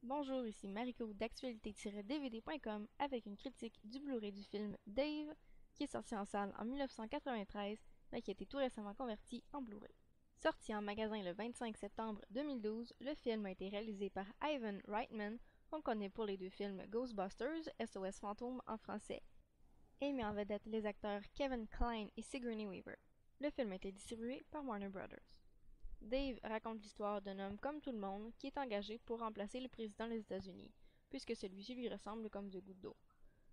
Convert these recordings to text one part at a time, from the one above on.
Bonjour, ici Mariko d'actualité-dvd.com avec une critique du Blu-ray du film Dave, qui est sorti en salle en 1993, mais qui a été tout récemment converti en Blu-ray. Sorti en magasin le 25 septembre 2012, le film a été réalisé par Ivan Reitman, qu'on connaît pour les deux films Ghostbusters, SOS Fantôme en français, et mis en vedette les acteurs Kevin Kline et Sigourney Weaver. Le film a été distribué par Warner Brothers. Dave raconte l'histoire d'un homme comme tout le monde qui est engagé pour remplacer le président des États-Unis, puisque celui-ci lui ressemble comme deux gouttes d'eau.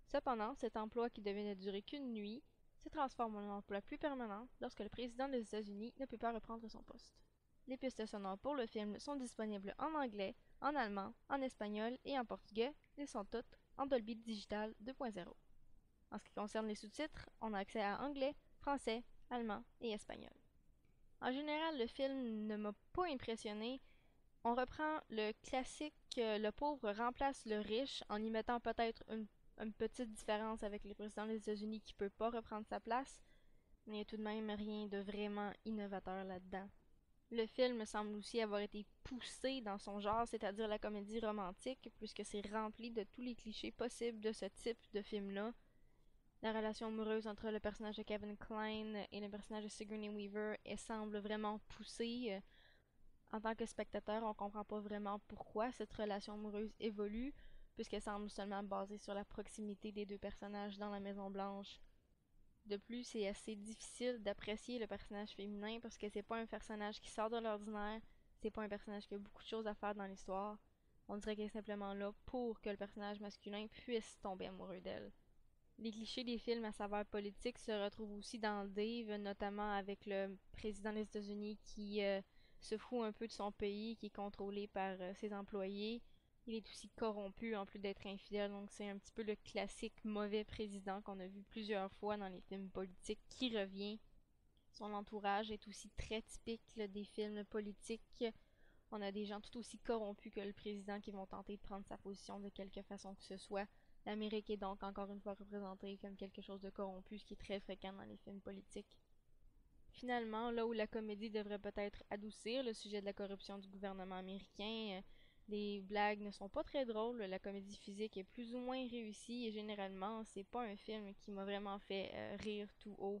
Cependant, cet emploi qui devait ne durer qu'une nuit se transforme en un emploi plus permanent lorsque le président des États-Unis ne peut pas reprendre son poste. Les pistes sonores pour le film sont disponibles en anglais, en allemand, en espagnol et en portugais, et sont toutes en Dolby Digital 2.0. En ce qui concerne les sous-titres, on a accès à anglais, français, allemand et espagnol. En général, le film ne m'a pas impressionné. On reprend le classique le pauvre remplace le riche en y mettant peut-être une petite différence avec le président des États-Unis qui peut pas reprendre sa place, mais il n'y a tout de même rien de vraiment innovateur là-dedans. Le film semble aussi avoir été poussé dans son genre, c'est-à-dire la comédie romantique, puisque c'est rempli de tous les clichés possibles de ce type de film-là. La relation amoureuse entre le personnage de Kevin Kline et le personnage de Sigourney Weaver, elle semble vraiment poussée. En tant que spectateur, on comprend pas vraiment pourquoi cette relation amoureuse évolue, puisqu'elle semble seulement basée sur la proximité des deux personnages dans la Maison Blanche. De plus, c'est assez difficile d'apprécier le personnage féminin parce que c'est pas un personnage qui sort de l'ordinaire, c'est pas un personnage qui a beaucoup de choses à faire dans l'histoire. On dirait qu'elle est simplement là pour que le personnage masculin puisse tomber amoureux d'elle. Les clichés des films à saveur politique se retrouvent aussi dans Dave, notamment avec le président des États-Unis qui se fout un peu de son pays, qui est contrôlé par ses employés. Il est aussi corrompu en plus d'être infidèle, donc c'est un petit peu le classique mauvais président qu'on a vu plusieurs fois dans les films politiques qui revient. Son entourage est aussi très typique des films politiques. On a des gens tout aussi corrompus que le président qui vont tenter de prendre sa position de quelque façon que ce soit. L'Amérique est donc encore une fois représentée comme quelque chose de corrompu, ce qui est très fréquent dans les films politiques. Finalement, là où la comédie devrait peut-être adoucir le sujet de la corruption du gouvernement américain, les blagues ne sont pas très drôles, la comédie physique est plus ou moins réussie et généralement, c'est pas un film qui m'a vraiment fait rire tout haut.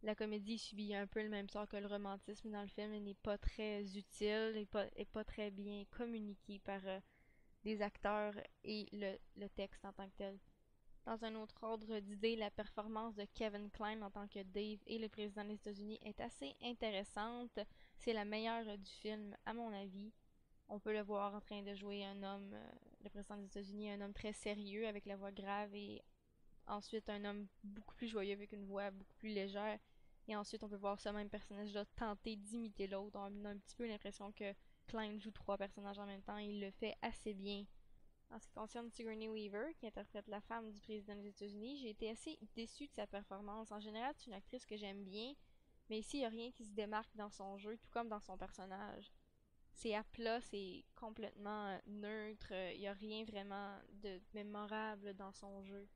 La comédie subit un peu le même sort que le romantisme dans le film et n'est pas très utile et pas très bien communiqué par des acteurs et le texte en tant que tel. Dans un autre ordre d'idée, la performance de Kevin Kline en tant que Dave et le président des États-Unis est assez intéressante. C'est la meilleure du film, à mon avis. On peut le voir en train de jouer un homme, le président des États-Unis, un homme très sérieux avec la voix grave et ensuite un homme beaucoup plus joyeux avec une voix beaucoup plus légère. Et ensuite, on peut voir ce même personnage-là tenter d'imiter l'autre. On a un petit peu l'impression que Klein joue trois personnages en même temps et il le fait assez bien. En ce qui concerne Sigourney Weaver, qui interprète la femme du président des États-Unis, j'ai été assez déçue de sa performance. En général, c'est une actrice que j'aime bien, mais ici, il n'y a rien qui se démarque dans son jeu, tout comme dans son personnage. C'est à plat, c'est complètement neutre, il n'y a rien vraiment de mémorable dans son jeu.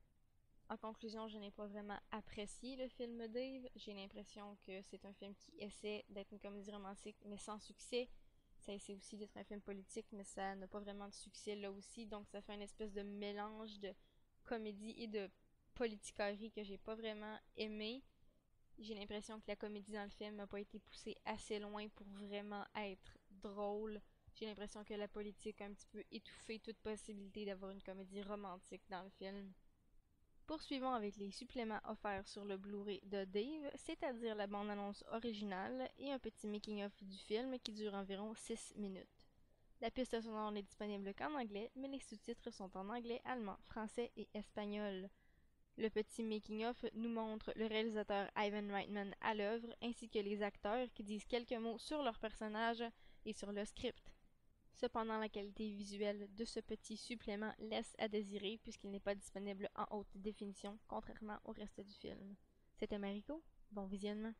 En conclusion, je n'ai pas vraiment apprécié le film Dave. J'ai l'impression que c'est un film qui essaie d'être une comédie romantique, mais sans succès. Ça essaie aussi d'être un film politique, mais ça n'a pas vraiment de succès là aussi. Donc ça fait une espèce de mélange de comédie et de politiquerie que j'ai pas vraiment aimé. J'ai l'impression que la comédie dans le film n'a pas été poussée assez loin pour vraiment être drôle. J'ai l'impression que la politique a un petit peu étouffé toute possibilité d'avoir une comédie romantique dans le film. Poursuivons avec les suppléments offerts sur le Blu-ray de Dave, c'est-à-dire la bande-annonce originale et un petit making-of du film qui dure environ 6 minutes. La piste sonore n'est disponible qu'en anglais, mais les sous-titres sont en anglais, allemand, français et espagnol. Le petit making-of nous montre le réalisateur Ivan Reitman à l'œuvre, ainsi que les acteurs qui disent quelques mots sur leur personnage et sur le script. Cependant, la qualité visuelle de ce petit supplément laisse à désirer puisqu'il n'est pas disponible en haute définition, contrairement au reste du film. C'était Mariko, bon visionnement.